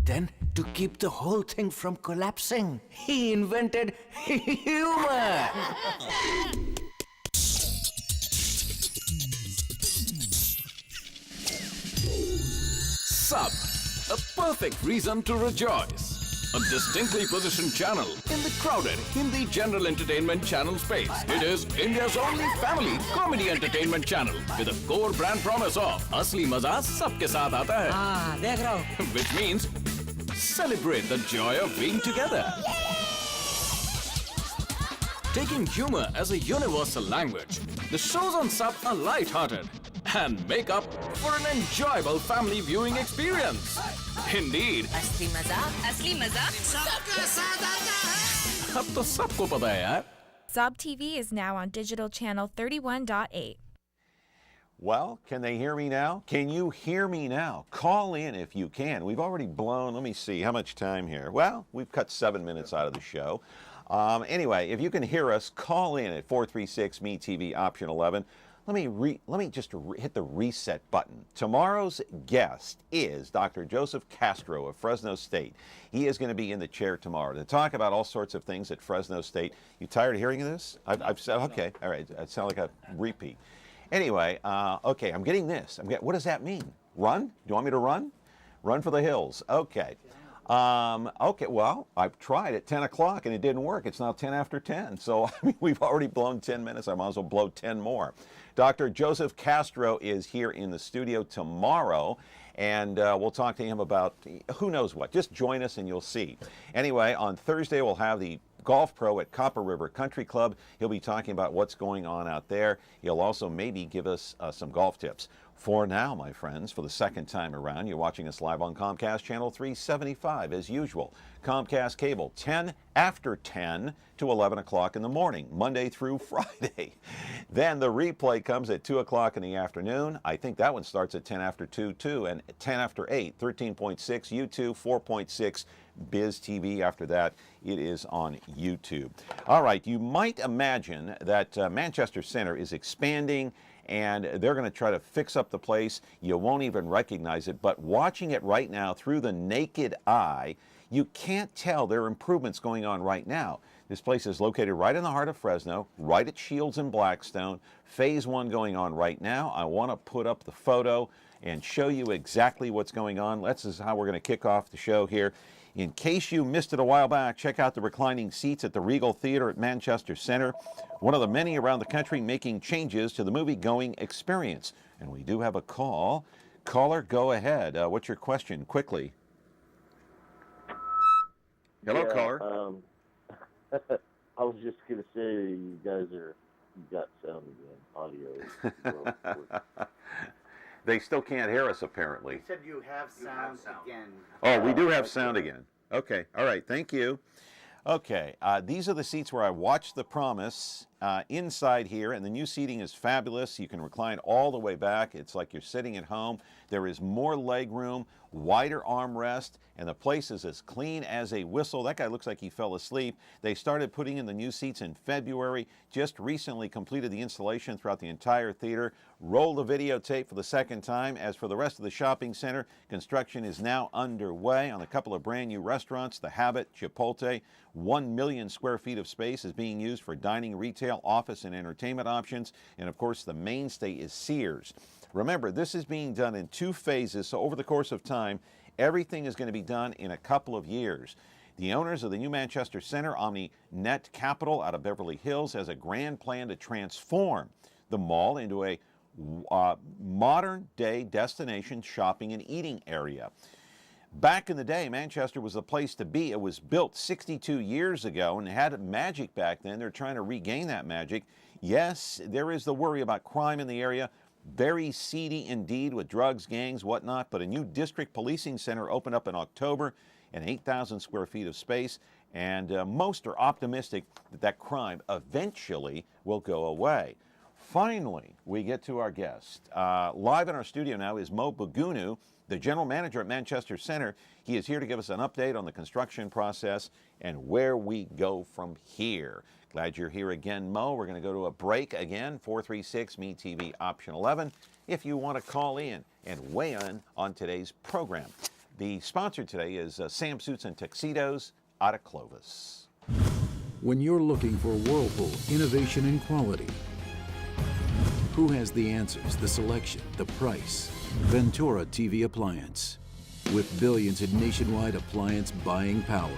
then, to keep the whole thing from collapsing, he invented humor. Sub, a perfect reason to rejoice. A distinctly positioned channel in the crowded Hindi general entertainment channel space. It is India's only family comedy entertainment channel with a core brand promise of असली मजा सबके साथ आता है. देख रहा हूँ. Which means celebrate the joy of being together. Taking humor as a universal language, the shows on Sub are light-hearted and make up for an enjoyable family viewing experience. Indeed. असली मजाक सबके साथ आता है. अब तो सबको पता है यार. Sub TV is now on digital channel 31.8. Well, can they hear me now? Can you hear me now? Call in if you can. We've already blown, let me see, how much time here? Well, we've cut 7 minutes out of the show. Anyway, if you can hear us, call in at 436-ME-TV, option 11. Let me just hit the reset button. Tomorrow's guest is Dr. Joseph Castro of Fresno State. He is going to be in the chair tomorrow to talk about all sorts of things at Fresno State. You tired of hearing this? I've said, okay, all right, that sounds like a repeat. Anyway, okay, I'm getting this. What does that mean? Run? Do you want me to run? Run for the hills. Okay. Okay, well, I've tried at 10 o'clock and it didn't work. It's now 10 after 10. So, I mean, we've already blown 10 minutes. I might as well blow 10 more. Dr. Joseph Castro is here in the studio tomorrow, and we'll talk to him about who knows what. Just join us and you'll see. Anyway, on Thursday, we'll have the golf pro at Copper River Country Club. He'll be talking about what's going on out there. He'll also maybe give us some golf tips. For now, my friends, for the second time around, you're watching us live on Comcast Channel 375 as usual. Comcast Cable, 10 after 10 to 11 o'clock in the morning, Monday through Friday. Then the replay comes at 2 o'clock in the afternoon. I think that one starts at 10 after 2 too, and 10 after 8, 13.6 YouTube, 4.6 Biz TV. After that, it is on YouTube. All right, you might imagine that Manchester Center is expanding and they're going to try to fix up the place. You won't even recognize it, but watching it right now through the naked eye, you can't tell there are improvements going on right now. This place is located right in the heart of Fresno, right at Shields and Blackstone. Phase 1 going on right now. I want to put up the photo and show you exactly what's going on. This is how we're going to kick off the show here. In case you missed it a while back, check out the reclining seats at the Regal Theater at Manchester Center, one of the many around the country making changes to the movie-going experience. And we do have a call. Caller, go ahead. What's your question? Quickly. Hello, caller. I was just going to say you got sound again, audio. They still can't hear us, apparently. You said you have sound again. Oh, we do have sound again. Okay, all right, thank you. Okay, these are the seats where I watched The Promise inside here, and the new seating is fabulous. You can recline all the way back. It's like you're sitting at home. There is more leg room, wider armrest, and the place is as clean as a whistle. That guy looks like he fell asleep. They started putting in the new seats in February, just recently completed the installation throughout the entire theater, rolled the videotape for the second time. As for the rest of the shopping center, construction is now underway on a couple of brand new restaurants, The Habit, Chipotle. 1 million square feet of space is being used for dining, retail, office, and entertainment options. And of course, the mainstay is Sears. Remember, this is being done in 2 phases, so over the course of time, everything is going to be done in a couple of years. The owners of the new Manchester Center, OmniNet Capital out of Beverly Hills, has a grand plan to transform the mall into a modern-day destination shopping and eating area. Back in the day, Manchester was the place to be. It was built 62 years ago and had magic back then. They're trying to regain that magic. Yes, there is the worry about crime in the area. Very seedy indeed with drugs, gangs, whatnot, but a new district policing center opened up in October and 8,000 square feet of space, and most are optimistic that that crime eventually will go away. Finally, we get to our guest. Live in our studio now is Moe Bagunu, the general manager at Manchester Center. He is here to give us an update on the construction process and where we go from here. Glad you're here again, Mo. We're going to go to a break again, 436-ME-TV, option 11, if you want to call in and weigh in on today's program. The sponsor today is Sam Suits and Tuxedos out of Clovis. When you're looking for Whirlpool innovation and quality, who has the answers, the selection, the price? Ventura TV Appliance. With billions in nationwide appliance buying power,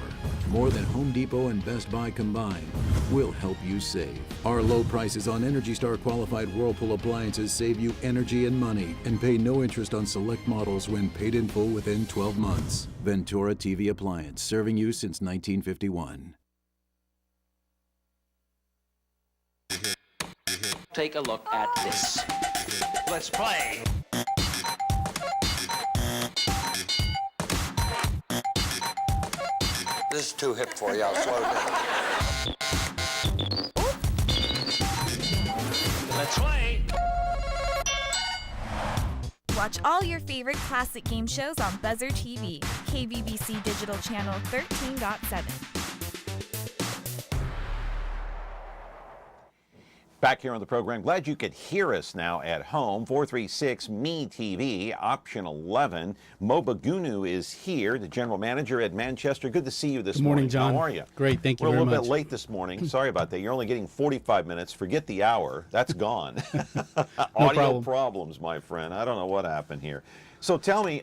more than Home Depot and Best Buy combined, we'll help you save. Our low prices on Energy Star qualified Whirlpool appliances save you energy and money and pay no interest on select models when paid in full within 12 months. Ventura TV Appliance, serving you since 1951. Take a look at this. Let's play. This is too hip for you. I'll slow down. Let's play. Watch all your favorite classic game shows on Buzzer TV, KBBC Digital Channel 13.7. Back here on the program, glad you could hear us now at home. 436 Me TV, option 11. Moe Bagunu is here, the general manager at Manchester. Good to see you this morning. Good morning, John. How are you? Great, thank you We're very a little much. bit late this morning. Sorry about that. You're only getting 45 minutes. Forget the hour. That's gone. Audio problems, my friend. I don't know what happened here. So tell me,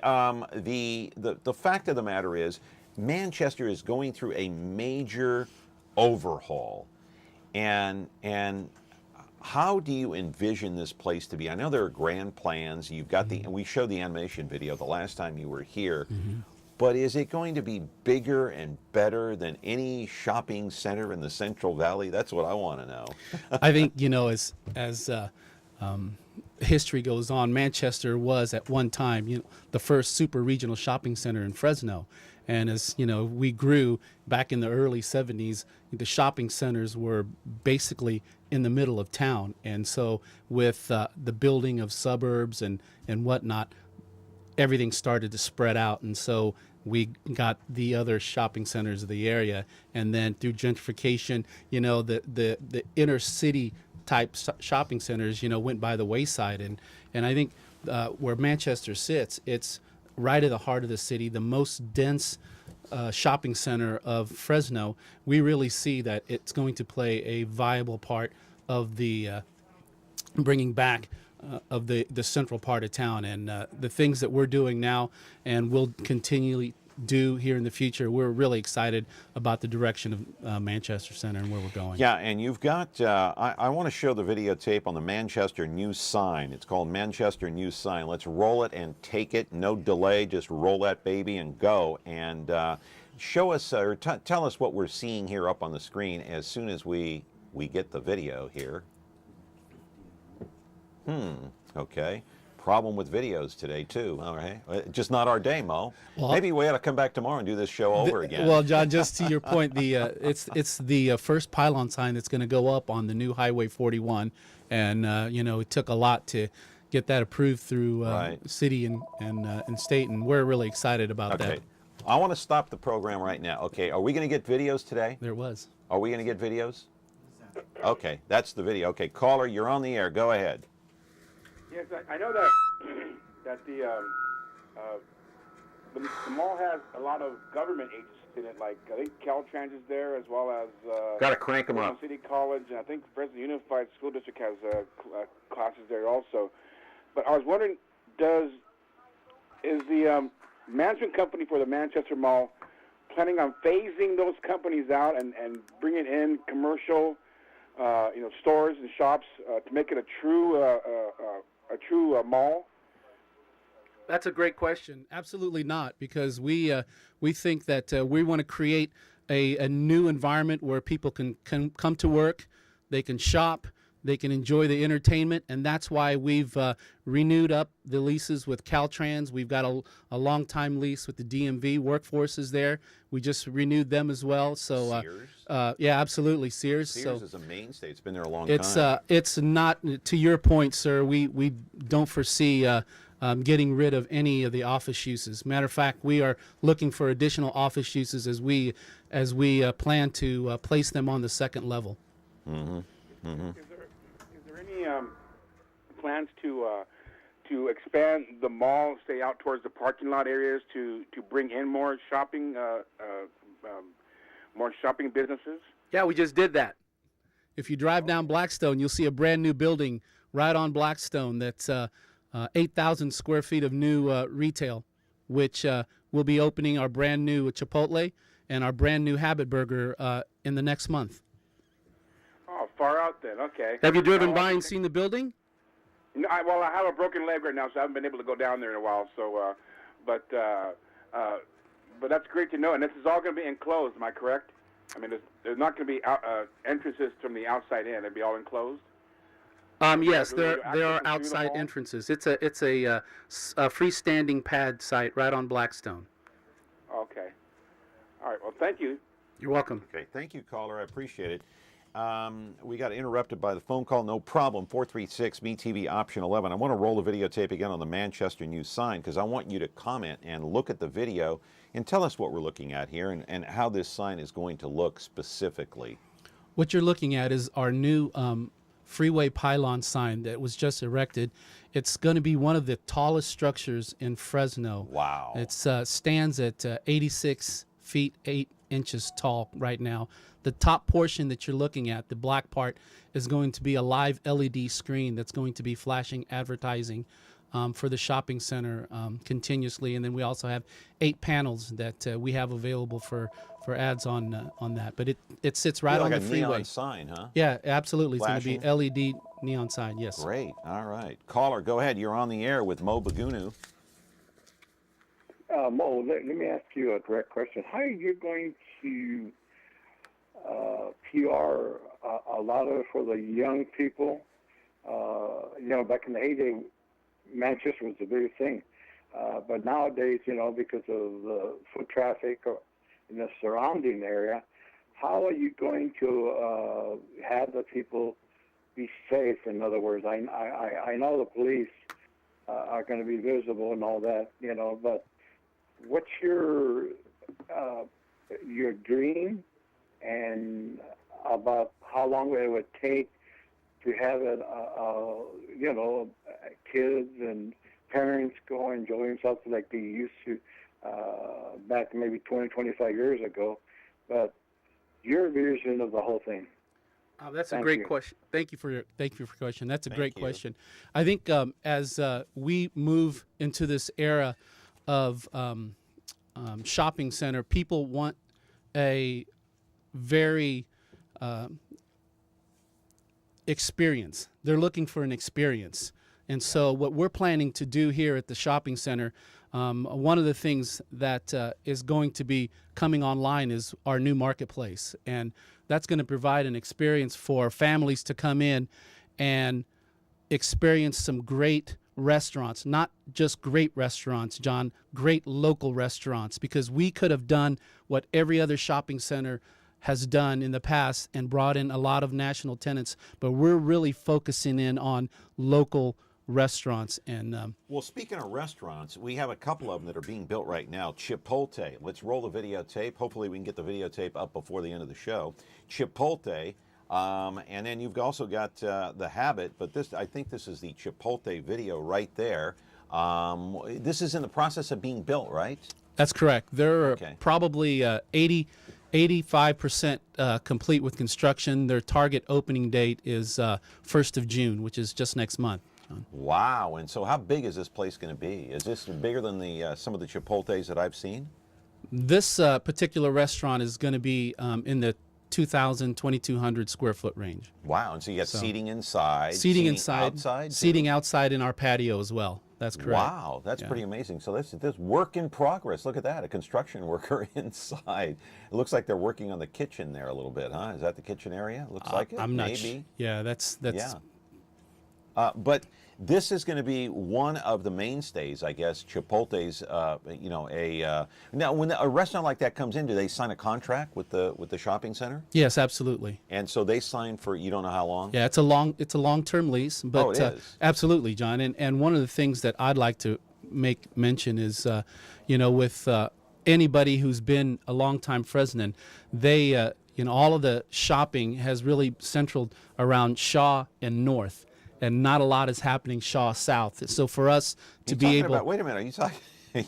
the fact of the matter is, Manchester is going through a major overhaul, and how do you envision this place to be? I know there are grand plans. You've got and we showed the animation video the last time you were here. But is it going to be bigger and better than any shopping center in the Central Valley? That's what I want to know. I think, as history goes on, Manchester was at one time, the first super regional shopping center in Fresno. And as we grew back in the early 70s, the shopping centers were basically in the middle of town. And so with the building of suburbs and whatnot, everything started to spread out. And so we got the other shopping centers of the area. And then through gentrification, the inner city type shopping centers, went by the wayside. And I think where Manchester sits, it's right at the heart of the city, the most dense shopping center of Fresno. We really see that it's going to play a viable part of the bringing back of the central part of town. And the things that we're doing now and will continually do here in the future, we're really excited about the direction of Manchester Center and where we're going. Yeah, and you've got, I want to show the videotape on the Manchester News sign. It's called Manchester News sign. Let's roll it and take it. No delay, just roll that baby and go. And show us, or tell us what we're seeing here up on the screen as soon as we get the video here. Okay. Problem with videos today too. All right, just not our day, Mo. Well, maybe we ought to come back tomorrow and do this show over again. Well, John, just to your point, it's the first pylon sign that's going to go up on the new Highway 41, and it took a lot to get that approved through city and state, and we're really excited about that. I want to stop the program right now. Okay, are we going to get videos today? There was. Are we going to get videos? Okay, that's the video. Okay, caller, you're on the air. Go ahead. Yes, I know that the mall has a lot of government agencies in it, like I think Caltrans is there, as well as Got to crank them up. City College, and I think Fresno Unified School District has classes there also. But I was wondering, is the management company for the Manchester Mall planning on phasing those companies out and bringing in commercial, stores and shops to make it a true mall? That's a great question. Absolutely not, because we think that we want to create a new environment where people can come to work, they can shop, they can enjoy the entertainment, and that's why we've renewed up the leases with Caltrans. We've got a long-time lease with the DMV. Workforce is there. We just renewed them as well. So Sears? Yeah, absolutely, Sears. Sears is a mainstay. It's been there a long time. It's not, to your point, sir, we don't foresee getting rid of any of the office uses. Matter of fact, we are looking for additional office uses as we plan to place them on the second level. Is there any plans to to expand the mall, stay out towards the parking lot areas to bring in more shopping businesses? Yeah, we just did that. If you drive down Blackstone, you'll see a brand new building right on Blackstone that's 8,000 square feet of new retail, which we'll be opening our brand new Chipotle and our brand new Habit Burger in the next month. Oh, far out then. Okay. Have you driven by and seen the building? No, I have a broken leg right now, so I haven't been able to go down there in a while. So, but that's great to know. And this is all going to be enclosed. Am I correct? I mean, there's not going to be entrances from the outside in. It'll be all enclosed. Yes, there are outside entrances. It's a freestanding pad site right on Blackstone. Okay. All right. Well, thank you. You're welcome. Okay, thank you, caller. I appreciate it. We got interrupted by the phone call. No problem. 436 MeTV option 11. I want to roll the videotape again on the Manchester News sign because I want you to comment and look at the video and tell us what we're looking at here and how this sign is going to look specifically. What you're looking at is our new freeway pylon sign that was just erected. It's going to be one of the tallest structures in Fresno. Wow. It stands at 86 feet 8 inches tall right now. The top portion that you're looking at, the black part, is going to be a live LED screen that's going to be flashing advertising for the shopping center continuously. And then we also have 8 panels that we have available for ads on that. But it sits right on the freeway. Like a neon sign, huh? Yeah, absolutely. Flashing? It's going to be LED neon sign, yes. Great. All right. Caller, go ahead. You're on the air with Moe Bagunu. Mo, let me ask you a direct question. How are you going to PR a lot of it for the young people? Back in the heyday, Manchester was the biggest thing. But nowadays, because of the foot traffic in the surrounding area, how are you going to have the people be safe? In other words, I know the police are going to be visible and all that, but what's your dream and about how long it would take to have it, kids and parents go enjoy themselves like they used to back maybe 20, 25 years ago. But your vision of the whole thing. That's a great question. Thank you for your question. That's a great question. I think as we move into this era of shopping center, people want a very experience. They're looking for an experience. And so what we're planning to do here at the shopping center, one of the things that is going to be coming online is our new marketplace. And that's going to provide an experience for families to come in and experience some great restaurants, not just great restaurants, John, great local restaurants, because we could have done what every other shopping center has done in the past and brought in a lot of national tenants, but we're really focusing in on local restaurants. And well, speaking of restaurants, we have a couple of them that are being built right now. Chipotle. Let's roll the videotape. Hopefully we can get the videotape up before the end of the show. Chipotle. And then you've also got the Habit, but I think this is the Chipotle video right there. This is in the process of being built, right? That's correct. They're probably 85% complete with construction. Their target opening date is 1st of June, which is just next month. Wow. And so how big is this place going to be? Is this bigger than some of the Chipotles that I've seen? This particular restaurant is going to be in the 2,200 square foot range. Wow. And so you got seating inside, seating inside, outside, seating outside in our patio as well. That's correct. Wow, that's pretty amazing. So this work in progress. Look at that, a construction worker inside. It looks like they're working on the kitchen there a little bit, huh? Is that the kitchen area? Looks like it. I'm not maybe. Yeah, that's. Yeah. But this is going to be one of the mainstays, I guess. Chipotle's, now when a restaurant like that comes in, do they sign a contract with the shopping center? Yes, absolutely. And so they sign for you don't know how long? Yeah, it's a long-term lease. But, it is. Absolutely, John. And one of the things that I'd like to make mention is, with anybody who's been a long-time Fresnan, they, all of the shopping has really centered around Shaw and North. and not a lot is happening Shaw South. So for us to You're be talking able, about, wait a minute, are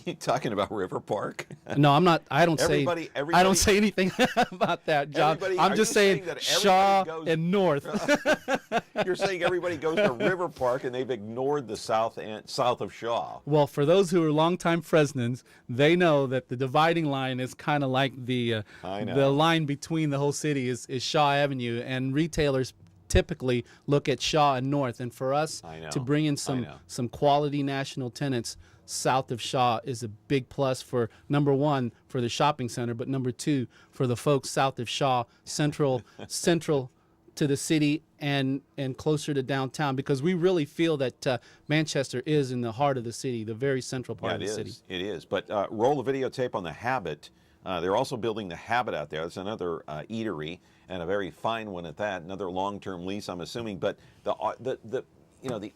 you talking about River Park? no, I'm not. I don't say. Everybody- I don't say anything about that, John. I'm are just you saying that Shaw everybody goes- and North. You're saying everybody goes to River Park and they've ignored the south of Shaw. Well, for those who are longtime Fresnans, they know that the dividing line is kind of like the line between the whole city is Shaw Avenue, and retailers typically look at Shaw and North. And for us to bring in some quality national tenants south of Shaw is a big plus for, number one, for the shopping center, but number two, for the folks south of Shaw, central to the city and closer to downtown, because we really feel that Manchester is in the heart of the city, the very central part of the city. It is. But roll the videotape on the Habit. They're also building the Habit out there. It's another eatery, and a very fine one at that. Another long-term lease, I'm assuming. But the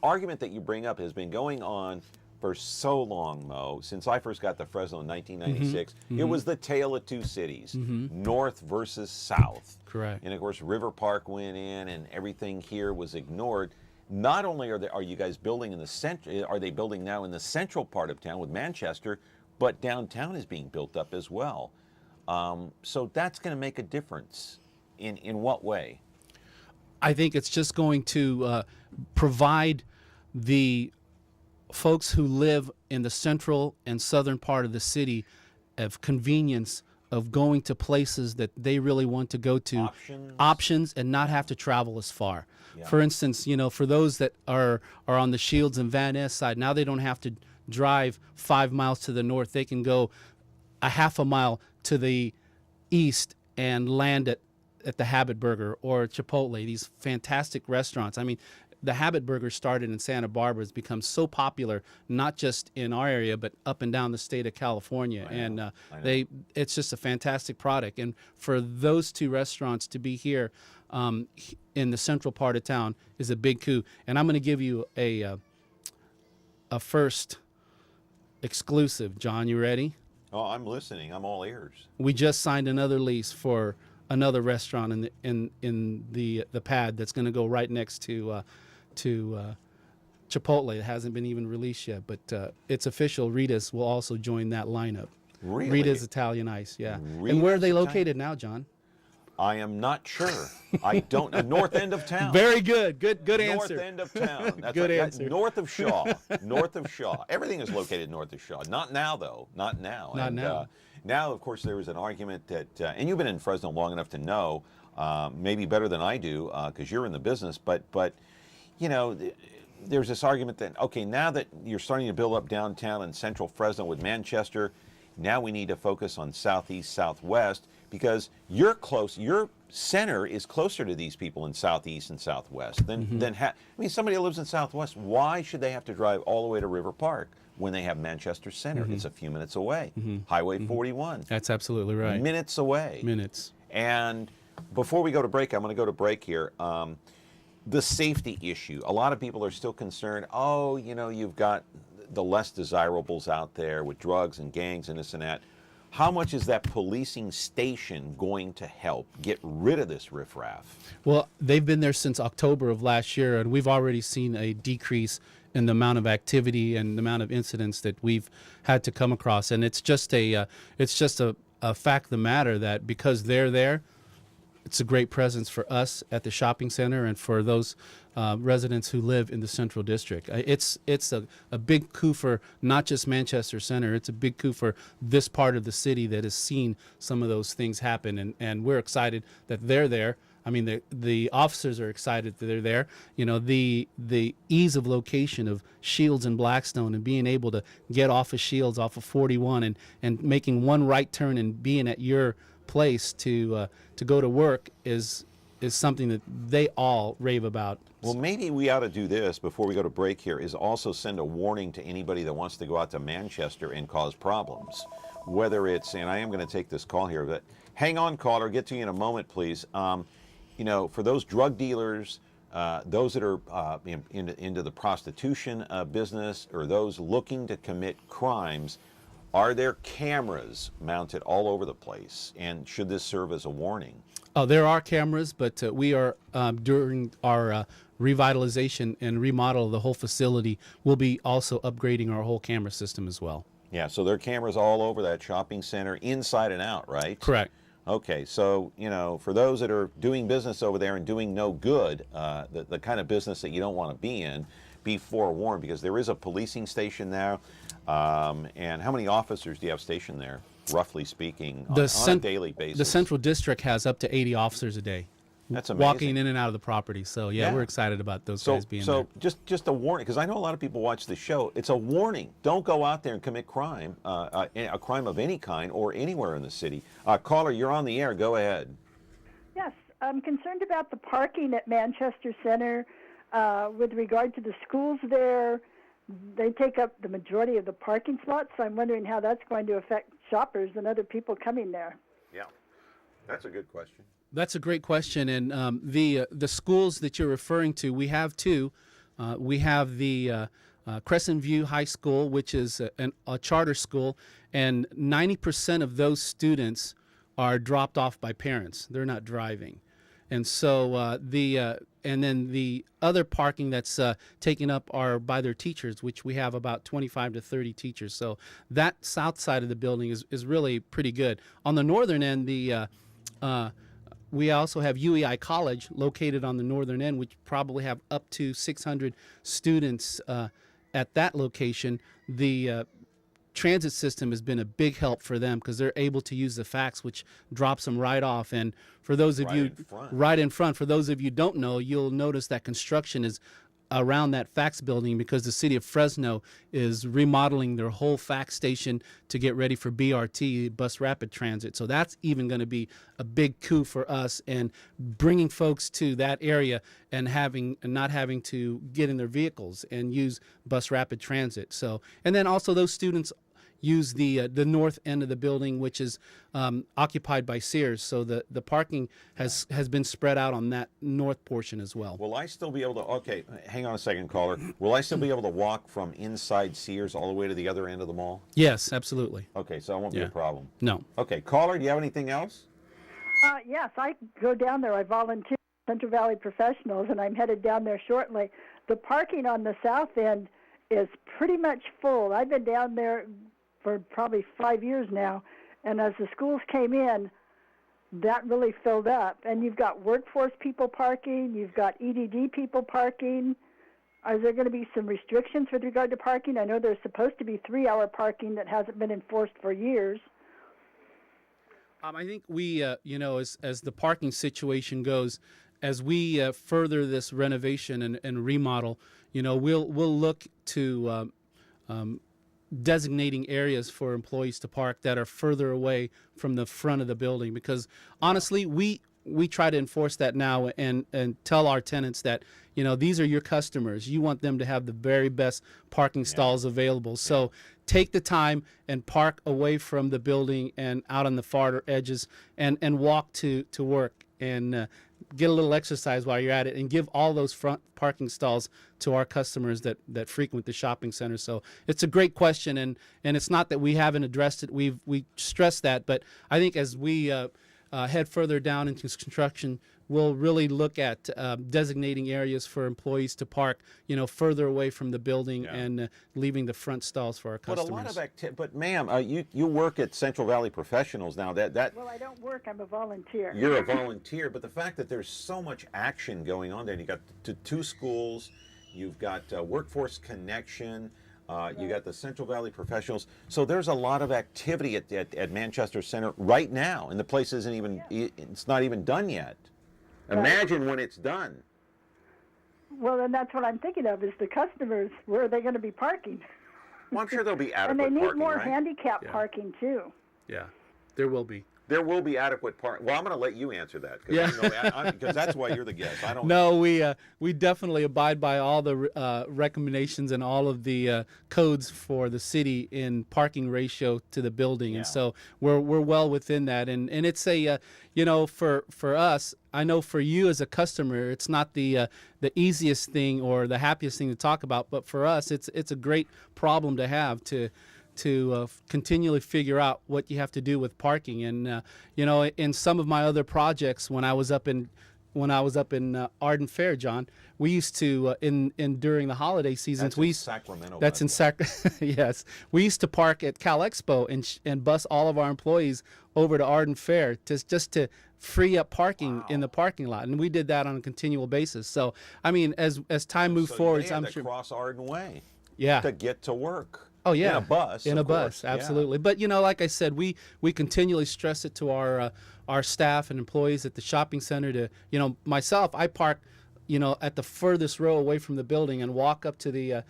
argument that you bring up has been going on for so long, Mo. Since I first got to Fresno in 1996, it was the tale of two cities, North versus South. Correct. And of course, River Park went in, and everything here was ignored. Not only are you guys building in the center, are they building now in the central part of town with Manchester, but downtown is being built up as well. So that's going to make a difference. In what way? I think it's just going to provide the folks who live in the central and southern part of the city of convenience of going to places that they really want to go to, options and not have to travel as far. Yeah. For instance, for those that are on the Shields and Van Ness side, now they don't have to drive 5 miles to the north. They can go a half a mile to the east and land at the Habit Burger or Chipotle, these fantastic restaurants. I mean, the Habit Burger started in Santa Barbara. It's become so popular, not just in our area, but up and down the state of California. And it's just a fantastic product. And for those two restaurants to be here in the central part of town is a big coup. And I'm going to give you a first exclusive. John, you ready? Oh, I'm listening. I'm all ears. We just signed another lease for another restaurant in the pad that's going to go right next to Chipotle. It hasn't been even released yet, but it's official. Rita's will also join that lineup. Really? Rita's Italian Ice, yeah. Rita's and where are they located now, John? I am not sure. I don't know. North end of town. Very good. Good answer. North end of town. That's good right. answer. North of Shaw. North of Shaw. Everything is located north of Shaw. Not now, though. Not now. Not now. Now, of course, there was an argument that, and you've been in Fresno long enough to know, maybe better than I do, because you're in the business, but there's this argument that, okay, now that you're starting to build up downtown and central Fresno with Manchester, now we need to focus on southeast, southwest, because you're close, your center is closer to these people in southeast and southwest than somebody who lives in southwest, why should they have to drive all the way to River Park when they have Manchester Center? It's a few minutes away. Highway 41. That's absolutely right. Minutes away. Minutes. And before we go to break, I'm going to go to break here. The safety issue. A lot of people are still concerned, you've got the less desirables out there with drugs and gangs and this and that. How much is that policing station going to help get rid of this riffraff? Well, they've been there since October of last year, and we've already seen a decrease in the amount of activity and the amount of incidents that we've had to come across. And it's just a fact of the matter that because they're there, it's a great presence for us at the shopping center and for those residents who live in the Central District. It's a big coup for not just Manchester Center. It's a big coup for this part of the city that has seen some of those things happen. And we're excited that they're there. I mean, the officers are excited that they're there. The ease of location of Shields and Blackstone and being able to get off of Shields, off of 41 and making one right turn and being at your place to go to work is something that they all rave about. Well, maybe we ought to do this before we go to break here, is also send a warning to anybody that wants to go out to Manchester and cause problems. Whether it's, and I am going to take this call here, but hang on, caller, get to you in a moment, please. For those drug dealers, those that are into the prostitution business, or those looking to commit crimes, Are there cameras mounted all over the place, and should this serve as a warning? Oh, there are cameras, but we are during our revitalization and remodel of the whole facility, we'll be also upgrading our whole camera system as well. Yeah, so there are cameras all over that shopping center, inside and out, right? Correct. Okay, so, you know, for those that are doing business over there and doing no good, the kind of business that you don't want to be in, be forewarned, because there is a policing station there. And how many officers do you have stationed there, roughly speaking, on a daily basis? The Central District has up to 80 officers a day. That's amazing. Walking in and out of the property. So, yeah, we're excited about those guys being there. So just a warning, because I know a lot of people watch the show. It's a warning. Don't go out there and commit crime, a crime of any kind or anywhere in the city. Caller, you're on the air. Go ahead. Yes, I'm concerned about the parking at Manchester Center with regard to the schools there. They take up the majority of the parking slots, so I'm wondering how that's going to affect shoppers and other people coming there. Yeah, that's a good question. That's a great question, and the schools that you're referring to, we have two. We have the Crescent View High School, which is a charter school, and 90% of those students are dropped off by parents. They're not driving, and so and then the other parking that's taken up are by their teachers, which we have about 25 to 30 teachers. So that south side of the building is really pretty good. On the northern end, we also have UEI College located on the northern end, which probably have up to 600 students at that location. The transit system has been a big help for them because they're able to use the fax, which drops them right off. And for those of you right in front, for those of you who don't know, you'll notice that construction is around that fax building because the city of Fresno is remodeling their whole fax station to get ready for BRT, bus rapid transit. So that's even going to be a big coup for us, and bringing folks to that area and not having to get in their vehicles and use bus rapid transit. So, and then also those students use the north end of the building, which is occupied by Sears. So the parking has been spread out on that north portion as well. Will I still be able to, okay, hang on a second, caller. Will I still be able to walk from inside Sears all the way to the other end of the mall? Yes, absolutely. Okay, so it won't be a problem. No. Okay, caller, do you have anything else? Yes, I go down there. I volunteer at Central Valley Professionals, and I'm headed down there shortly. The parking on the south end is pretty much full. I've been down there for probably 5 years now, and as the schools came in, that really filled up. And you've got workforce people parking, you've got EDD people parking. Are there going to be some restrictions with regard to parking? I know there's supposed to be 3-hour parking that hasn't been enforced for years. I think we, as the parking situation goes, as we further this renovation and remodel, we'll look to designating areas for employees to park that are further away from the front of the building, because honestly we try to enforce that now and tell our tenants that these are your customers, you want them to have the very best parking stalls available. So take the time and park away from the building and out on the farther edges and walk to work and get a little exercise while you're at it, and give all those front parking stalls to our customers that frequent the shopping center. So it's a great question, and it's not that we haven't addressed it. We stressed that, but I think as we head further down into construction, we'll really look at designating areas for employees to park, further away from the building and leaving the front stalls for our customers. But a lot of but ma'am, you work at Central Valley Professionals now. Well, I don't work. I'm a volunteer. You're a volunteer, but the fact that there's so much action going on there, you got two schools, you've got Workforce Connection. You got the Central Valley Professionals. So there's a lot of activity at Manchester Center right now, and the place isn't even, it's not even done yet. Imagine when it's done. Well, then that's what I'm thinking of, is the customers. Where are they going to be parking? Well, I'm sure there'll be adequate parking. And they need parking, more right? handicap parking, too. Yeah, there will be. There will be adequate parking. Well, I'm going to let you answer that, because that's why you're the guest. I don't. No, we definitely abide by all the recommendations and all of the codes for the city in parking ratio to the building, and so we're well within that. And it's a for us, I know for you as a customer, it's not the easiest thing or the happiest thing to talk about, but for us, it's a great problem to have to continually figure out what you have to do with parking. And you know, in some of my other projects, when I was up in Arden Fair, John, we used to during the holiday seasons. That's in Sacramento. That's in Yes, we used to park at Cal Expo and bus all of our employees over to Arden Fair just to free up parking in the parking lot, and we did that on a continual basis. So I mean, as time moves forward, I'm sure cross Arden Way. Yeah. To get to work. Oh yeah, in a bus. In a bus, absolutely. But you know, like I said, we continually stress it to our staff and employees at the shopping center. To, you know, myself, I park, you know, at the furthest row away from the building and walk up to the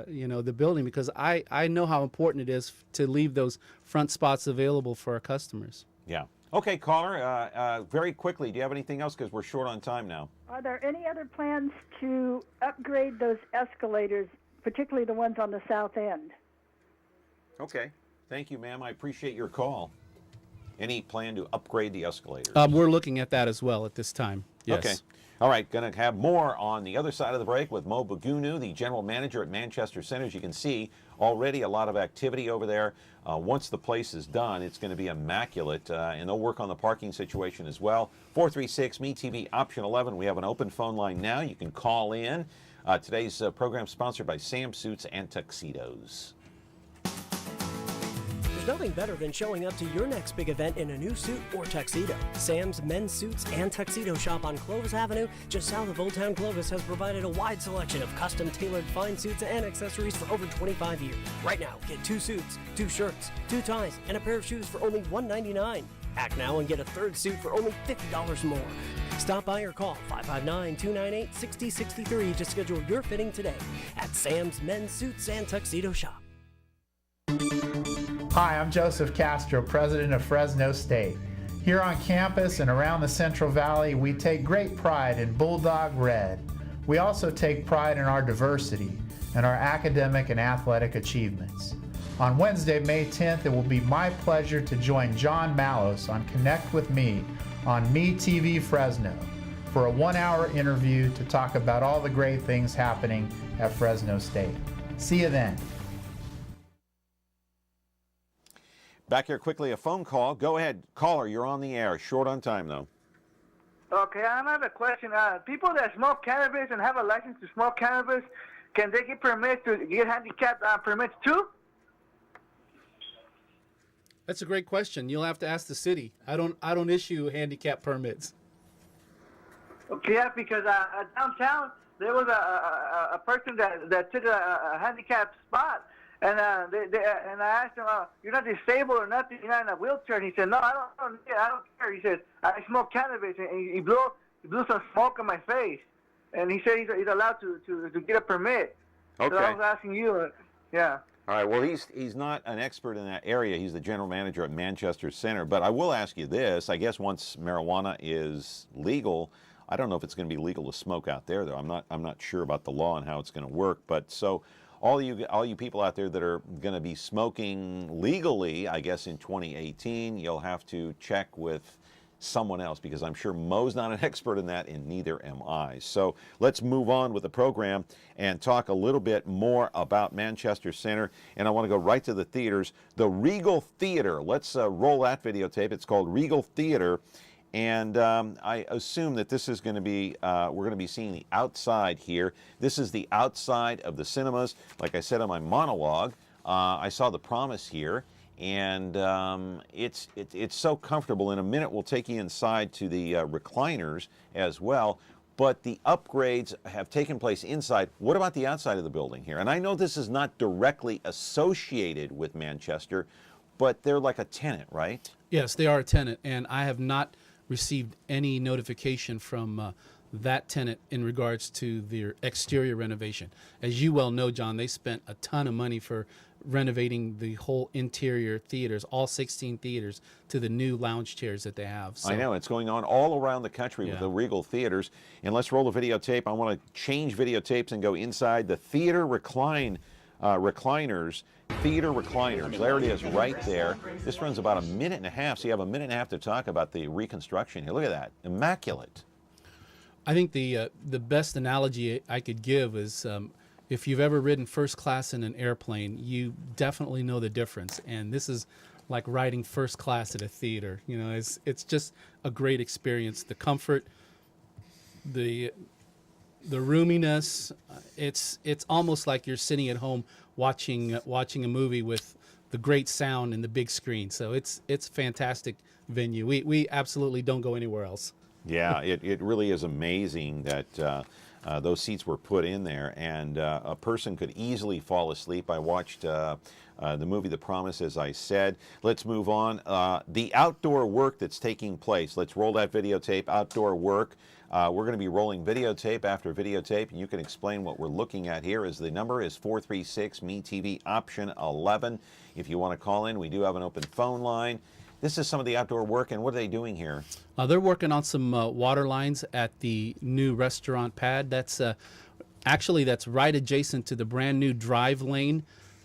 you know, the building, because I know how important it is to leave those front spots available for our customers. Yeah. Okay, caller. Very quickly, do you have anything else? Because we're short on time now. Are there any other plans to upgrade those escalators, particularly the ones on the south end? Okay. Thank you, ma'am. I appreciate your call. Any plan to upgrade the escalators? We're looking at that as well at this time. Yes. Okay. All right. Going to have more on the other side of the break with Moe Bagunu, the general manager at Manchester Center. As you can see, already a lot of activity over there. Once the place is done, it's going to be immaculate, and they'll work on the parking situation as well. 436-MeTV, option 11. We have an open phone line now. You can call in. Today's program sponsored by Sam Suits and Tuxedos. There's nothing better than showing up to your next big event in a new suit or tuxedo. Sam's Men's Suits and Tuxedo Shop on Clovis Avenue, just south of Old Town Clovis, has provided a wide selection of custom-tailored fine suits and accessories for over 25 years. Right now, get 2 suits, 2 shirts, 2 ties, and a pair of shoes for only $199. Act now and get a third suit for only $50 more. Stop by or call 559-298-6063 to schedule your fitting today at Sam's Men's Suits and Tuxedo Shop. Hi, I'm Joseph Castro, president of Fresno State. Here on campus and around the Central Valley, we take great pride in Bulldog Red. We also take pride in our diversity and our academic and athletic achievements. On Wednesday, May 10th, it will be my pleasure to join John Mallos on Connect with Me on MeTV Fresno for a 1-hour interview to talk about all the great things happening at Fresno State. See you then. Back here quickly, a phone call. Go ahead. Caller, you're on the air. Short on time, though. Okay, I have a question. People that smoke cannabis and have a license to smoke cannabis, can they get permits to get handicap permits too? That's a great question. You'll have to ask the city. I don't issue handicap permits. Okay, yeah, because downtown there was a person that took a handicap spot. And I asked him, "You're not disabled or nothing? You're not in a wheelchair?" And he said, "No, I don't care." He said, "I smoke cannabis," and he blew some smoke on my face. And he said he's allowed to get a permit. Okay. So I was asking you, yeah. All right. Well, he's not an expert in that area. He's the general manager at Manchester Center. But I will ask you this: I guess once marijuana is legal, I don't know if it's going to be legal to smoke out there, though. I'm not sure about the law and how it's going to work. But so. All you people out there that are going to be smoking legally, I guess in 2018, you'll have to check with someone else, because I'm sure Moe's not an expert in that, and neither am I. So let's move on with the program and talk a little bit more about Manchester Center. And I want to go right to the theaters. The Regal Theater. Let's roll that videotape. It's called Regal Theater. And I assume that this is going to be, we're going to be seeing the outside here. This is the outside of the cinemas. Like I said in my monologue, I saw the promise here, and it's so comfortable. In a minute, we'll take you inside to the recliners as well. But the upgrades have taken place inside. What about the outside of the building here? And I know this is not directly associated with Manchester, but they're like a tenant, right? Yes, they are a tenant, and I have not received any notification from that tenant in regards to their exterior renovation. As you well know, John, they spent a ton of money for renovating the whole interior theaters, all 16 theaters, to the new lounge chairs that they have. So, I know, it's going on all around the country with the Regal Theaters. And let's roll the videotape. I want to change videotapes and go inside the theater recliners. Theater recliners. There it is right there. This runs about a minute and a half, so you have a minute and a half to talk about the reconstruction here. Look at that. Immaculate. I think the best analogy I could give is if you've ever ridden first class in an airplane, you definitely know the difference. And this is like riding first class at a theater. You know, it's just a great experience. The comfort, the roominess, it's almost like you're sitting at home watching a movie with the great sound and the big screen. So it's a fantastic venue. We absolutely don't go anywhere else. Yeah, it really is amazing that those seats were put in there, and a person could easily fall asleep. I watched the movie The Promise, as I said. Let's move on. The outdoor work that's taking place. Let's roll that videotape, outdoor work. We're going to be rolling videotape after videotape, and you can explain what we're looking at here. As the number is 436-MeTV, option 11. If you want to call in, we do have an open phone line. This is some of the outdoor work, and what are they doing here? They're working on some water lines at the new restaurant pad. That's actually that's right adjacent to the brand new drive lane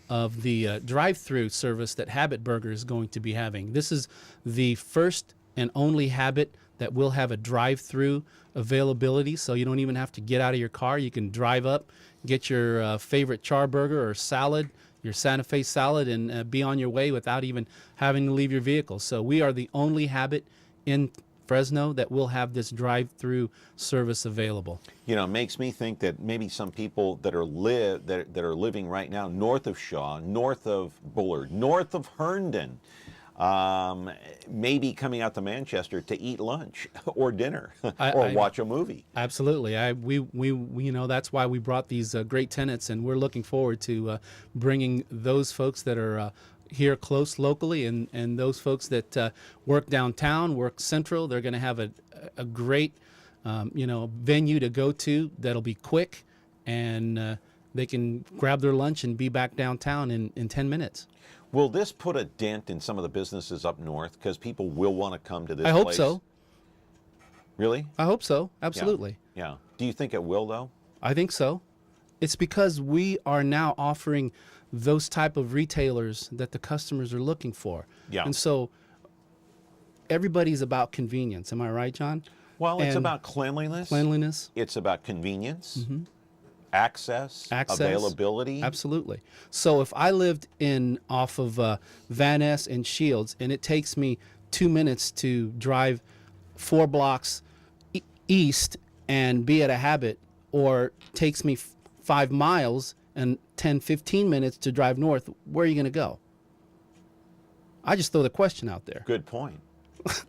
of the drive-through service that Habit Burger is going to be having. This is the first and only Habit that will have a drive-through availability, so you don't even have to get out of your car. You can drive up, get your favorite charburger or salad, your Santa Fe salad, and be on your way without even having to leave your vehicle. So we are the only Habit in Fresno that will have this drive-through service available. You know, it makes me think that maybe some people that are living right now north of Shaw, north of Bullard, north of Herndon, maybe coming out to Manchester to eat lunch or dinner or watch a movie. Absolutely. We you know, that's why we brought these great tenants, and we're looking forward to bringing those folks that are here close locally, and those folks that work downtown, work central. They're going to have a great you know, venue to go to that'll be quick, and they can grab their lunch and be back downtown in 10 minutes. Will this put a dent in some of the businesses up north? Because people will want to come to this place. I hope so. Really? I hope so. Absolutely. Yeah. Do you think it will, though? I think so. It's because we are now offering those type of retailers that the customers are looking for. Yeah. And so everybody's about convenience. Am I right, John? Well, it's about cleanliness. Cleanliness. It's about convenience. Mm-hmm. Access, availability. Absolutely. So if I lived off of Van Ness and Shields, and it takes me 2 minutes to drive 4 blocks east and be at a Habit, or takes me 5 miles and 10-15 minutes to drive north, where are you going to go? I just throw the question out there. Good point.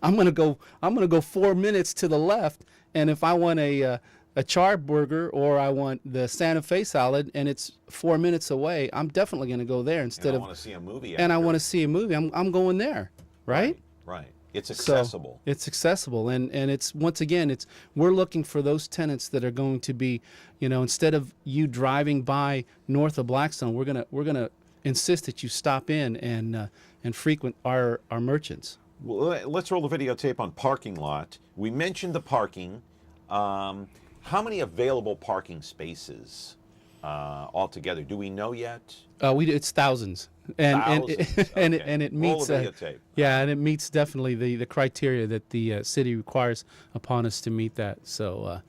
I'm going to go 4 minutes to the left, and if I want a charburger or I want the Santa Fe salad and it's 4 minutes away, I'm definitely going to go there instead of. I want to see a movie. And I want to see a movie. I'm going there, right? Right. It's accessible. So it's accessible, and it's once again we're looking for those tenants that are going to be, you know, instead of you driving by north of Blackstone, we're gonna insist that you stop in and frequent our merchants. Well, let's roll the videotape on parking lot. We mentioned the parking. How many available parking spaces altogether? Do we know yet? It's thousands, and Thousands. and Okay. it meets Roll the videotape. yeah, and it meets definitely the criteria that the city requires upon us to meet that. So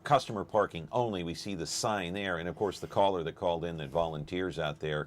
customer parking only. We see the sign there, and of course the caller that called in that volunteers out there.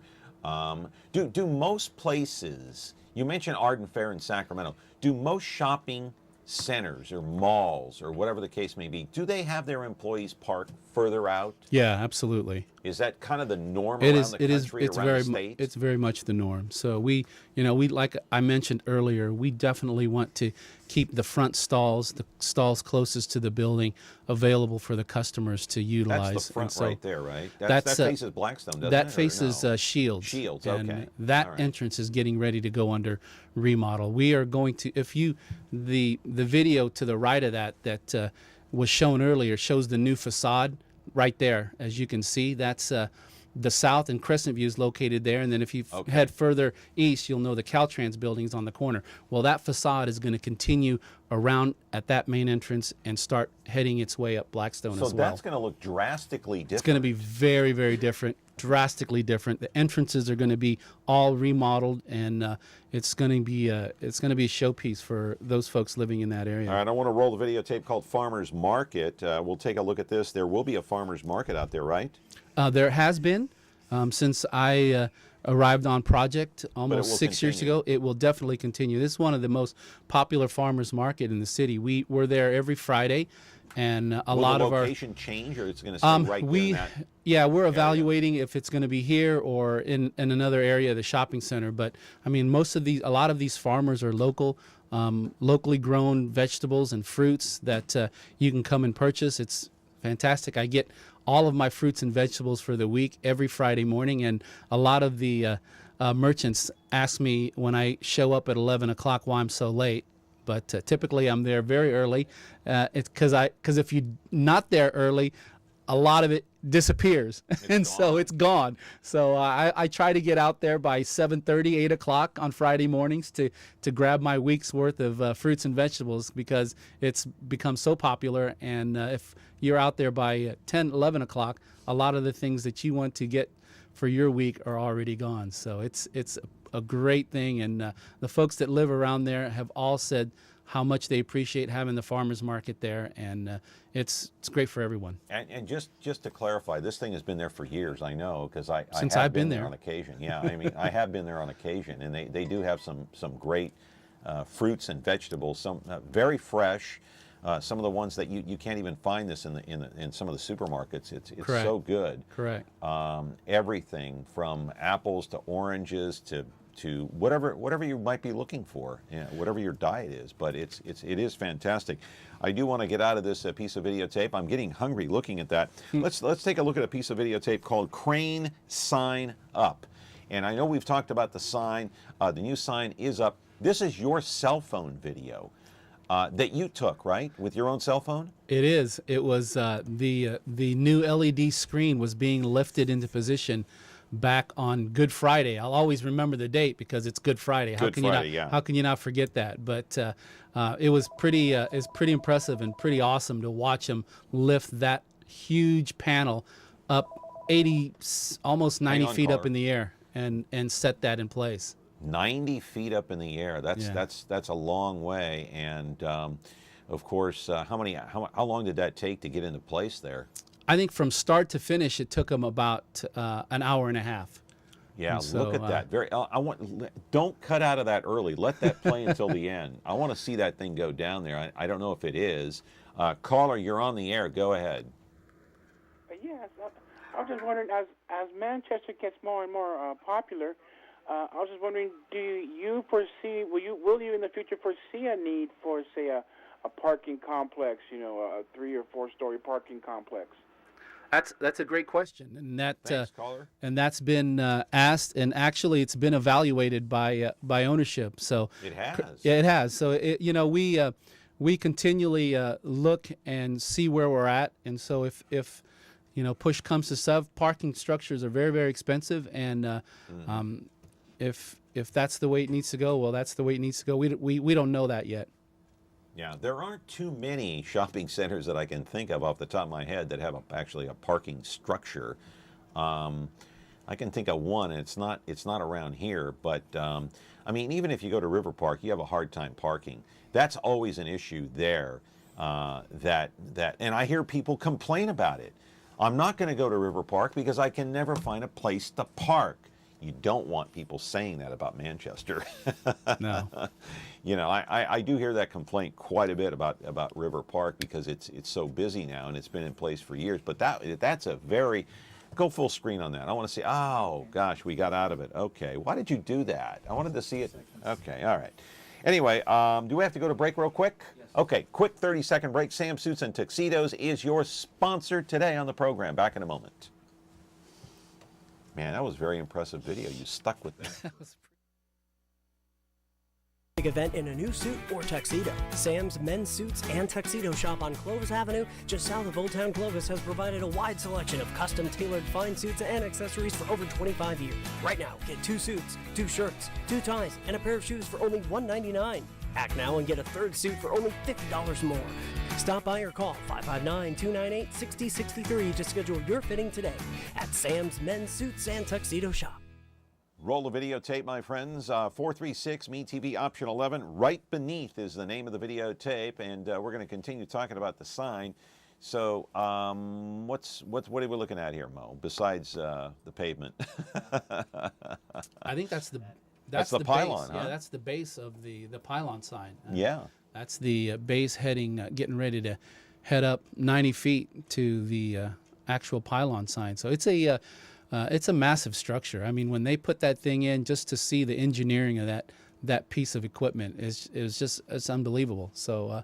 Do most places? You mentioned Arden Fair in Sacramento. Do most shopping centers or malls or whatever the case may be, do they have their employees park further out? Yeah, absolutely. Is that kind of the norm It around is. the It is. country, It's around very. the state? It's very much the norm. So we like I mentioned earlier, we definitely want to keep the front stalls, the stalls closest to the building, available for the customers to utilize. That's the front And so right there, right? That faces Blackstone, doesn't it? That or faces no? Shields. Shields, and okay. that All right. entrance is getting ready to go under remodel. We are going to, the video to the right of that was shown earlier shows the new facade right there. As you can see, that's the South and Crescent View is located there, and then if you head further east, you'll know the Caltrans building is on the corner. Well, that facade is going to continue around at that main entrance and start heading its way up Blackstone as well. So that's going to look drastically different. It's going to be very, very different. drastically different. The entrances are going to be all remodeled, and it's going to be a showpiece for those folks living in that area. All right, I want to roll the videotape called Farmers Market. We'll take a look at this. There will be a farmers market out there, right? There has been since I arrived on project almost 6 years ago. It will definitely continue. This is one of the most popular farmers market in the city. We're there every Friday, and a lot of our location change, or it's going to stay right there in that yeah, we're evaluating if it's going to be here or in another area of the shopping center. But I mean, a lot of these farmers are local. Locally grown vegetables and fruits that you can come and purchase. It's fantastic. I get all of my fruits and vegetables for the week every Friday morning, and a lot of the merchants ask me when I show up at 11 o'clock why I'm so late. But typically I'm there very early. It's because if you're not there early, a lot of it disappears, so it's gone. So I try to get out there by 7:30, 8 o'clock on Friday mornings to grab my week's worth of fruits and vegetables, because it's become so popular. And if you're out there by 10, 11 o'clock, a lot of the things that you want to get for your week are already gone. So it's a great thing, and the folks that live around there have all said how much they appreciate having the farmers market there, and it's great for everyone. And just to clarify, this thing has been there for years, I know, because Since I have I've been there there on occasion. Yeah, I mean, I have been there on occasion, and they do have some great fruits and vegetables, some very fresh. Some of the ones that you can't even find this in some of the supermarkets. It's so good. Correct. Everything from apples to oranges to whatever you might be looking for, whatever your diet is. But it is fantastic. I do want to get out of this piece of videotape. I'm getting hungry looking at that. Let's take a look at a piece of videotape called Crane Sign Up. And I know we've talked about the sign. The new sign is up. This is your cell phone video that you took, right, with your own cell phone? It is. It was the new LED screen was being lifted into position back on Good Friday. I'll always remember the date because it's Good Friday. How can you not forget that? But it was pretty impressive and pretty awesome to watch them lift that huge panel up 80, almost 90 feet up in the air and set that in place. 90 feet up in the air. That's a long way. And of course, how long did that take to get into place there? I think from start to finish, it took them about an hour and a half. Yeah, look at that. Don't cut out of that early. Let that play until the end. I want to see that thing go down there. I don't know if it is. Caller, you're on the air. Go ahead. Yes, I was just wondering, as Manchester gets more and more popular, I was just wondering, do you foresee, will you in the future foresee a need for, say, a parking complex, a 3 or 4 story parking complex? That's a great question, and Thanks, caller. And that's been asked, and actually it's been evaluated by ownership. So it has. Yeah, it has. So we continually look and see where we're at, and so if push comes to shove, parking structures are very, very expensive, and if that's the way it needs to go, well, that's the way it needs to go. We don't know that yet. Yeah, there aren't too many shopping centers that I can think of off the top of my head that have actually a parking structure. I can think of one, and it's not around here, but I mean, even if you go to River Park, you have a hard time parking. That's always an issue there. And I hear people complain about it. I'm not going to go to River Park because I can never find a place to park. You don't want people saying that about Manchester. No. I do hear that complaint quite a bit about River Park because it's so busy now and it's been in place for years. But that's a very, go full screen on that. I want to see, oh gosh, we got out of it. Okay, why did you do that? I wanted to see it. Okay, all right. Anyway, do we have to go to break real quick? Yes. Okay, quick 30-second break. Sam Suits and Tuxedos is your sponsor today on the program. Back in a moment. Man, that was a very impressive video. You stuck with that. Big event in a new suit or tuxedo. Sam's Men's Suits and Tuxedo Shop on Clovis Avenue, just south of Old Town Clovis, has provided a wide selection of custom-tailored fine suits and accessories for over 25 years. Right now, get 2 suits, 2 shirts, 2 ties, and a pair of shoes for only $199. Act now and get a 3rd suit for only $50 more. Stop by or call 559-298-6063 to schedule your fitting today at Sam's Men's Suits and Tuxedo Shop. Roll the videotape, my friends. 436 MeTV option 11. Right beneath is the name of the videotape, and we're going to continue talking about the sign. So, what are we looking at here, Mo? Besides the pavement, I think that's the pylon. Base. Huh? Yeah, that's the base of the pylon sign. Yeah, that's the base heading, getting ready to head up 90 feet to the actual pylon sign. So it's a massive structure. I mean, when they put that thing in, just to see the engineering of that piece of equipment it's unbelievable. So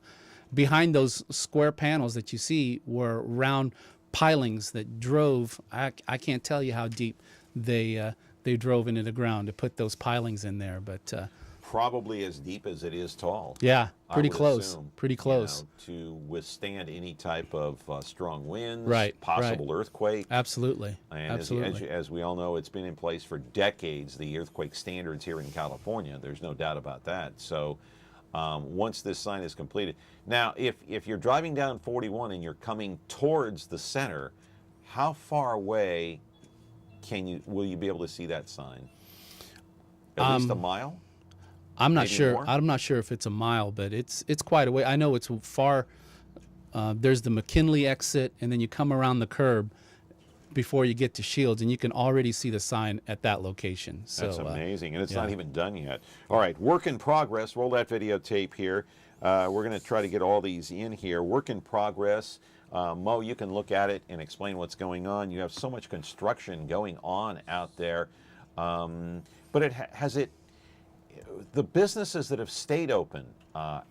behind those square panels that you see were round pilings that drove. I can't tell you how deep they drove into the ground to put those pilings in there, but probably as deep as it is tall. Yeah, pretty I would close. assume, Pretty close. To withstand any type of strong winds, Right, possible right. earthquake. Absolutely. And Absolutely. as we all know, it's been in place for decades, the earthquake standards here in California. There's no doubt about that. So once this sign is completed. Now, if you're driving down 41 and you're coming towards the center, how far away will you be able to see that sign? At least a mile? I'm not Maybe sure. more? I'm not sure if it's a mile, but it's quite a way. I know it's far. There's the McKinley exit, and then you come around the curb before you get to Shields, and you can already see the sign at that location. So, That's amazing, and it's yeah. not even done yet. All right, work in progress. Roll that videotape here. We're going to try to get all these in here. Work in progress. Mo, you can look at it and explain what's going on. You have so much construction going on out there, but the businesses that have stayed open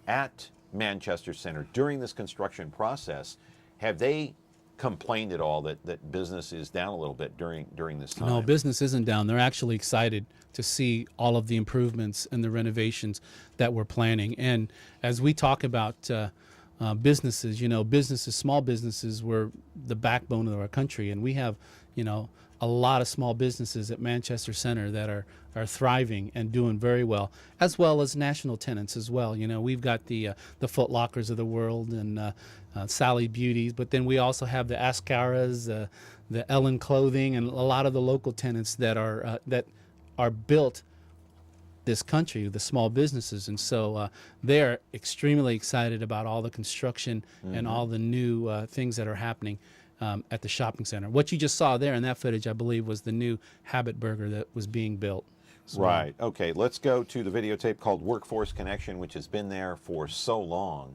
at Manchester Center during this construction process, have they complained at all that business is down a little bit during this time? No, business isn't down. They're actually excited to see all of the improvements and the renovations that we're planning. And as we talk about businesses, small businesses were the backbone of our country, and we have, a lot of small businesses at Manchester Center that are thriving and doing very well as national tenants as well. We've got the Foot Lockers of the world and Sally Beauties, but then we also have the Ascaras, the Ellen Clothing, and a lot of the local tenants that are built this country, the small businesses. And so they're extremely excited about all the construction and all the new things that are happening at the shopping center. What you just saw there in that footage, I believe, was the new Habit Burger that was being built. So, right. Okay, let's go to the videotape called Workforce Connection, which has been there for so long.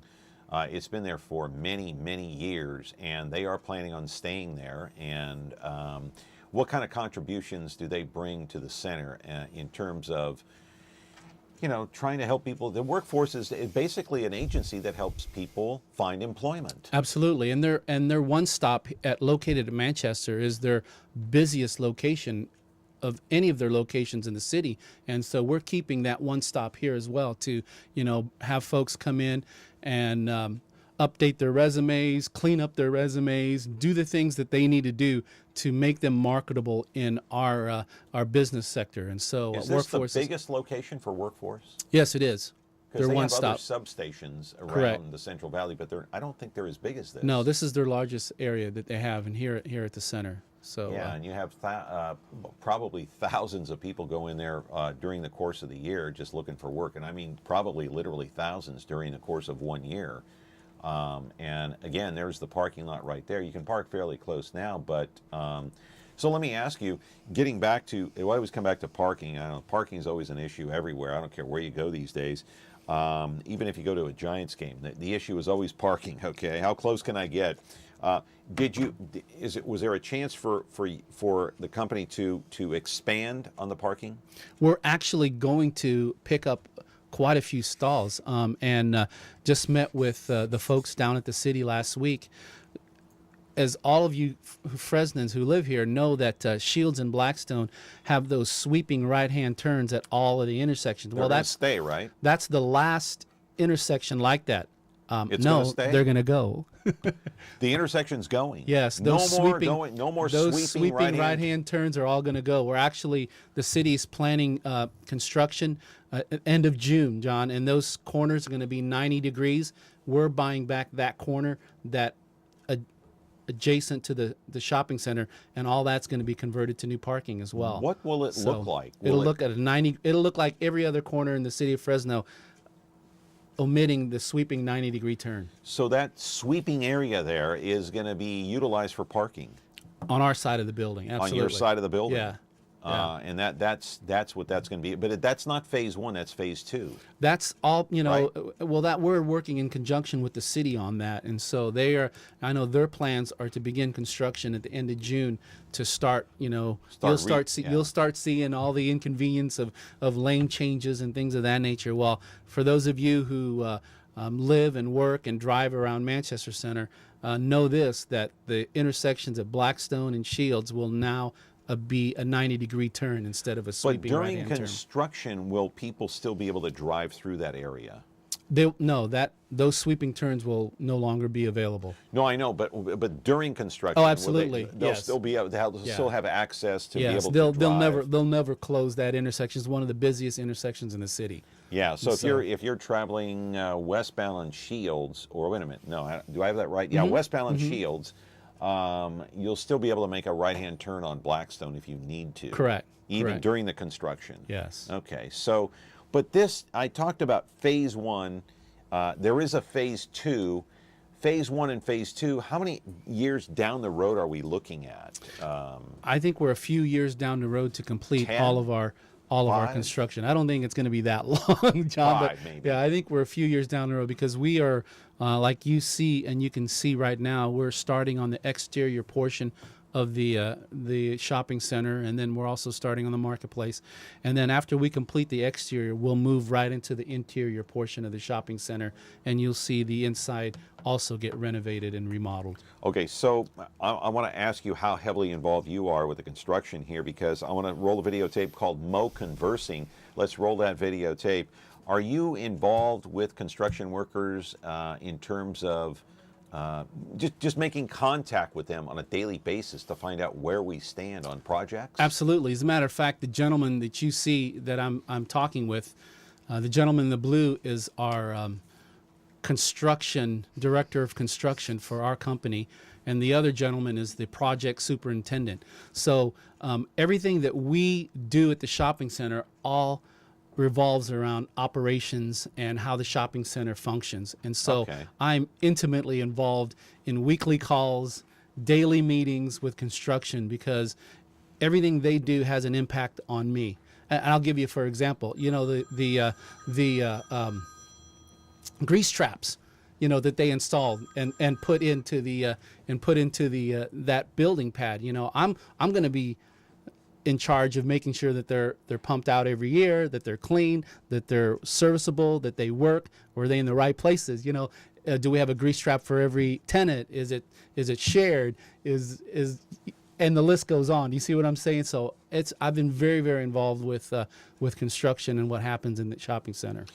It's been there for many, many years, and they are planning on staying there. And what kind of contributions do they bring to the center in terms of, trying to help people? The workforce is basically an agency that helps people find employment. Absolutely, and their one stop located at Manchester is their busiest location of any of their locations in the city, and so we're keeping that one stop here as well to have folks come in and update their resumes, clean up their resumes, do the things that they need to do to make them marketable in our business sector. And so is this the biggest location for workforce? Yes, it is. Because They're they one have stop. other substations around Correct. the Central Valley, but I don't think they're as big as this. No, this is their largest area that they have, and here at the center. So yeah, and you have probably thousands of people go in there during the course of the year just looking for work, and I mean probably literally thousands during the course of 1 year. And again, there's the parking lot right there. You can park fairly close now, but so let me ask you, getting back to, I always come back to parking. I know parking is always an issue everywhere. I don't care where you go these days. Even if you go to a Giants game, the issue is always parking. Okay, how close can I get? Was there a chance for the company to expand on the parking? We're actually going to pick up quite a few stalls, and just met with the folks down at the city last week. As all of you Fresnans who live here know that Shields and Blackstone have those sweeping right-hand turns at all of the intersections. They're gonna stay, right? That's the last intersection like that. It's no, gonna stay? they're going to go. The intersection's going. Yes, no those more those sweeping right-hand turns are all going to go. We're actually, the city's planning construction at end of June, John, and those corners are going to be 90 degrees we're buying back that corner that adjacent to the shopping center, and all that's going to be converted to new parking as well. What will it look like? It'll look like every other corner in the city of Fresno, omitting the sweeping 90-degree turn. So that sweeping area there is going to be utilized for parking On our side of the building, absolutely. on your side of the building. Yeah. And that's what that's going to be. But that's not phase 1. That's phase 2. That's all, well, that we're working in conjunction with the city on that. And so I know their plans are to begin construction at the end of June to start, you'll start seeing all the inconvenience of lane changes and things of that nature. Well, for those of you who live and work and drive around Manchester Center, know this, that the intersections at Blackstone and Shields will now be a 90-degree turn instead of a sweeping right-hand turn. But during construction, will people still be able to drive through that area? Those sweeping turns will no longer be available. No, I know, but during construction, oh, absolutely, they'll still be able to still have access to be able to drive. They'll never close that intersection. It's one of the busiest intersections in the city. Yeah, so if you're traveling westbound on Shields, or wait a minute, no, do I have that right? Yeah, westbound on Shields. You'll still be able to make a right-hand turn on Blackstone if you need to. Correct. Even during the construction. Yes. Okay. So, but this, I talked about phase 1. There is a phase 2. Phase 1 and phase 2, how many years down the road are we looking at? I think we're a few years down the road to complete 10? all of our construction. I don't think it's going to be that long, John. 5, maybe. Yeah, I think we're a few years down the road because we are, like you see and you can see right now, we're starting on the exterior portion of the shopping center, and then we're also starting on the marketplace. And then after we complete the exterior, we'll move right into the interior portion of the shopping center, and you'll see the inside also get renovated and remodeled. Okay, so I want to ask you how heavily involved you are with the construction here, because I want to roll a videotape called Moe Conversing. Let's roll that videotape. Are you involved with construction workers in terms of just making contact with them on a daily basis to find out where we stand on projects? Absolutely. As a matter of fact, the gentleman that you see that I'm talking with, the gentleman in the blue is our director of construction for our company, and the other gentleman is the project superintendent. So everything that we do at the shopping center all revolves around operations and how the shopping center functions. And so I'm intimately involved in weekly calls, daily meetings with construction, because everything they do has an impact on me. And I'll give you, for example, the grease traps, that they installed and put into that building pad. I'm going to be in charge of making sure that they're pumped out every year, that they're clean, that they're serviceable, that they work. Or are they in the right places? Do we have a grease trap for every tenant? Is it shared? And the list goes on. You see what I'm saying? So I've been very, very involved with construction and what happens in the shopping center.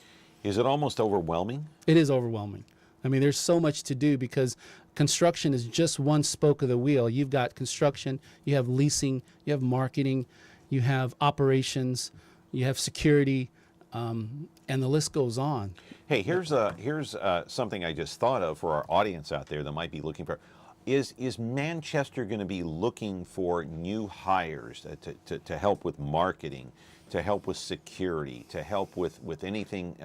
Is it almost overwhelming? It is overwhelming. I mean, there's so much to do because construction is just one spoke of the wheel. You've got construction, you have leasing, you have marketing, you have operations, you have security, and the list goes on. Hey, here's something I just thought of for our audience out there that might be looking for. Is Manchester going to be looking for new hires to help with marketing, to help with security, to help with anything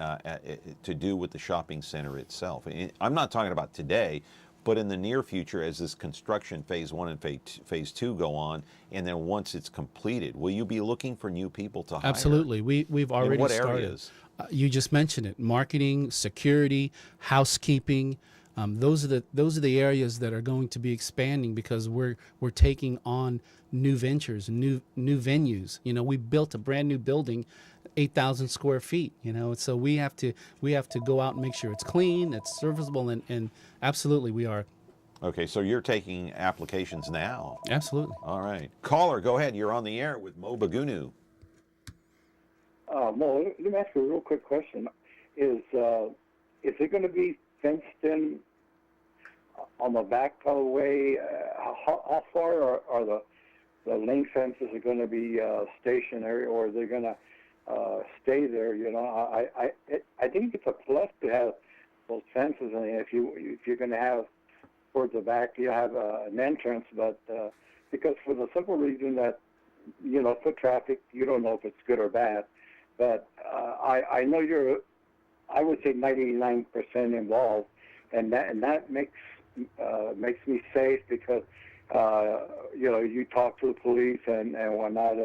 to do with the shopping center itself? I'm not talking about today, but in the near future, as this construction phase 1 and phase 2 go on, and then once it's completed, will you be looking for new people to hire? Absolutely. We've already in what started. Areas? You just mentioned it: marketing, security, housekeeping. Those are the areas that are going to be expanding because we're taking on new ventures, new venues. We built a brand new building, 8,000 square feet. So we have to go out and make sure it's clean, it's serviceable, and absolutely we are. Okay, so you're taking applications now. Absolutely. All right, caller, go ahead. You're on the air with Moe Bagunu. Mo, let me ask you a real quick question. Is it going to be fenced in on the back of the way? How far are the lane fences are going to be stationary, or are they going to stay there? I think it's a plus to have those fences, and if you're going to have towards the back, you have an entrance, but because for the simple reason that foot traffic, you don't know if it's good or bad, but I know I would say 99% involved, and that makes me safe because you talk to the police and whatnot,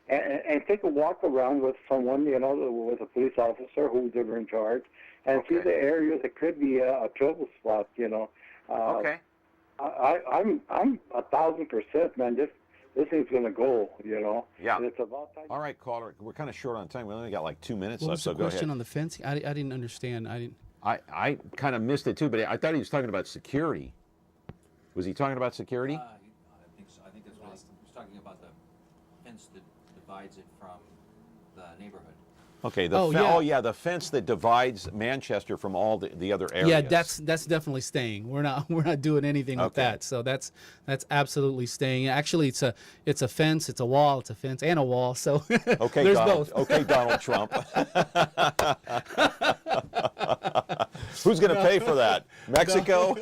and take a walk around with someone, with a police officer who's ever in charge, and see the areas that could be a trouble spot. Okay. I'm 1,000%, man. This thing's gonna go. Yeah. And it's about time. All right, caller. We're kind of short on time. We only got like 2 minutes What left, was so the go question ahead. on the fence? I didn't understand. I kind of missed it too, but I thought he was talking about security. Was he talking about security? I think so. I think that's what he was talking about, the fence that divides it from the neighborhood. Okay. Yeah. The fence that divides Manchester from all the other areas. Yeah, that's definitely staying. We're not doing anything with that. So that's absolutely staying. Actually, it's a fence, it's a wall, it's a fence and a wall. So okay, there's Donald, both. Okay, Donald Trump. Who's going to pay for that? Mexico?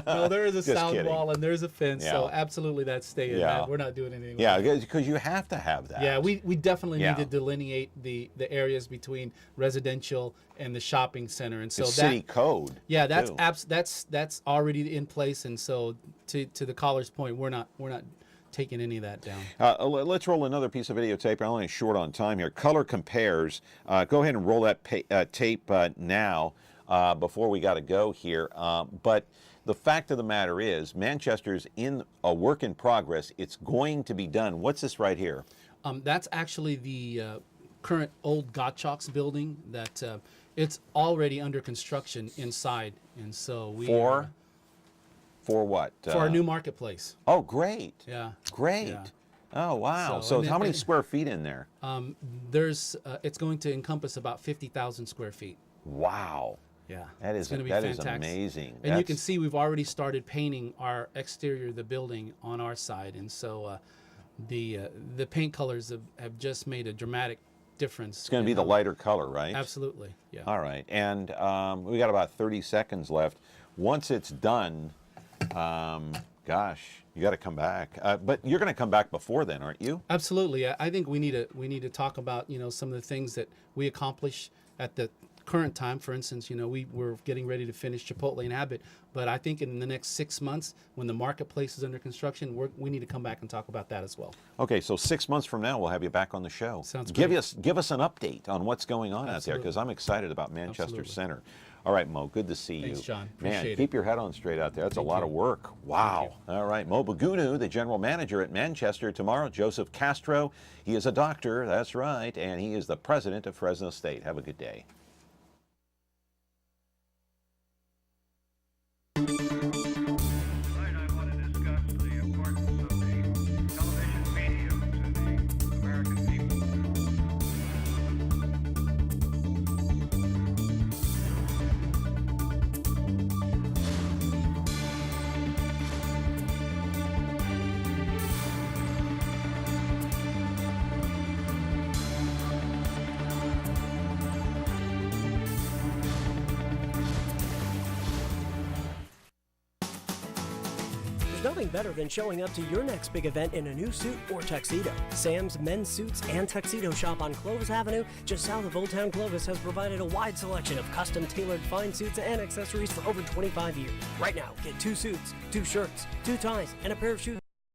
No, there is a Just sound kidding. wall and there's a fence. So Yeah. absolutely that's staying. Yeah. Man. We're not doing anything. Yeah, with that. because you have to have that. Yeah, we definitely Yeah. need to delineate the areas between residential and the shopping center, and so It's that city code. yeah, that's too. that's already in place, and so to the caller's point, we're not taking any of that down. Let's roll another piece of videotape. I'm only short on time here. Color compares. Go ahead and roll that tape now before we got to go here. But the fact of the matter is, Manchester's in a work in progress. It's going to be done. What's this right here? That's actually the current old Gottschalk's building that it's already under construction inside, and so we For what? for our new marketplace. Oh, great. Yeah. Great. Yeah. Oh, wow. So, So, and how many it- square feet in there? There's it's going to encompass about 50,000 square feet. Wow. Yeah, That it's is going to be that is fantastic. amazing. And you can see we've already started painting our exterior of the building on our side, and so the paint colors have just made a dramatic difference. It's going to be the lighter color, right? Absolutely, yeah. All right, and we got about 30 seconds left. Once it's done, gosh, you got to come back. But you're going to come back before then, aren't you? Absolutely. I think we need to talk about some of the things that we accomplish at the current time. For instance, we're getting ready to finish Chipotle and Abbott, but I think in the next 6 months, when the marketplace is under construction, we need to come back and talk about that as well. Okay, so 6 months from now, we'll have you back on the show. Sounds Give great. us an update on what's going on out there, Absolutely. because I'm excited about Manchester Absolutely. Center. All right, Mo, good to see you. Thanks, John. Man, Appreciate keep it. your head on straight out there. That's Thank a lot you. of work. Wow. All right, Moe Bagunu, the general manager at Manchester. Tomorrow, Joseph Castro. He is a doctor, that's right, and he is the president of Fresno State. Have a good day. There's nothing better than showing up to your next big event in a new suit or tuxedo. Sam's Men's Suits and Tuxedo Shop on Clovis Avenue, just south of Old Town Clovis, has provided a wide selection of custom-tailored fine suits and accessories for over 25 years. Right now, get 2 suits, 2 shirts, 2 ties, and a pair of shoes